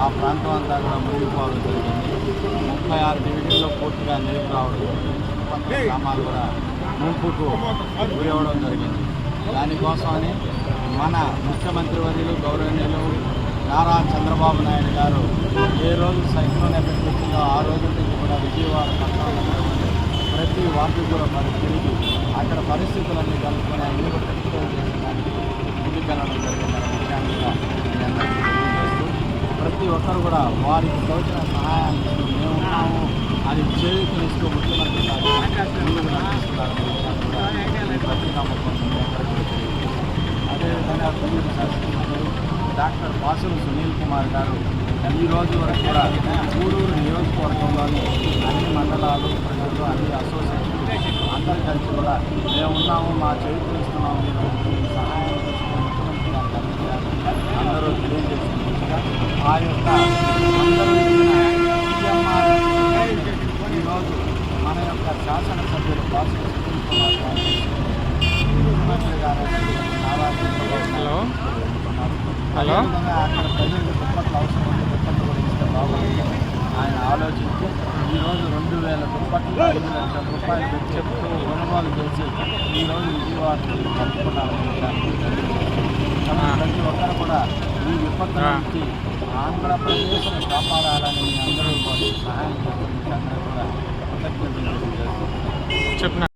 ఆ ప్రాంతం అంతా కూడా మునిగిపోవడం జరిగింది. 36 డివిజన్లో పూర్తిగా నీరు రావడం, గ్రామాలు కూడా ముంపుకు గురవడం జరిగింది. దానికోసమని మన ముఖ్యమంత్రి వర్యులు గౌరవనీయులు నారా చంద్రబాబు నాయుడు గారు ఏ రోజు సైక్లోన్ ఎఫెక్ట్ వచ్చిందో ఆ రోజు నుంచి కూడా విజయవాడ పట్టణంలో ప్రతి వార్డు కూడా మరి తిరిగి అక్కడ పరిస్థితులన్నీ కలుపుకొని అన్ని కూడా కంట్రోల్ చేసడానికి ముందుకెళ్ళడం జరిగిందన్న విషయాన్ని కూడా మీ అందరికీ తెలియజేస్తూ ప్రతి ఒక్కరు కూడా వారికి తోచిన సహాయాన్ని మేమున్నాము అని చేయూతనిస్తూ ముఖ్యమంత్రి గారు ముందుకు నడిపిస్తున్నారన్న విషయాన్ని కూడా ఈ పత్రికా ముఖం మీ అందరికీ తెలియజేస్తారు. అదేవిధంగా తొమ్మిది శాసనసభ్యులు డాక్టర్ పాసులు సునీల్ కుమార్ గారు ఈ రోజు వరకు కూడా గూడూరు నియోజకవర్గంలోని అన్ని మండలాలు ప్రజలు అన్ని అసోసియేషన్ అందరు కలిసి కూడా మేమున్నాము, మా చేయూతనిస్తున్నాము, మీరు సహాయం ముఖ్యమంత్రి గారికి అందజేయాలని అందరూ తెలియజేసినట్టుగా ఆ యొక్క అందరూ ఈరోజు మన యొక్క శాసనసభ్యులు పాసులు సునీల్ కుమార్ గారు ముఖ్యమంత్రి గారు చాలా అదేవిధంగా అక్కడ ప్రజలకు దుప్పట్లు అవసరం ఉంటే దుప్పట్లు కూడా ఇస్తే బాగుంటుంది ఆయన ఆలోచించి ఈరోజు 2000 దుప్పట్లు 5 లక్షల రూపాయలు పెట్టి కొనుగోలు చేసి ఈరోజు విజయవాడకి పంపుకున్నారని ప్రతి ఒక్కరు కూడా ఈ విపత్తు నుంచి ఆంధ్రప్రదేశ్ను కాపాడాలని మీ అందరూ సహాయం చేస్తున్న అందరూ కూడా కృతజ్ఞతలు తెలియజేస్తున్నారు.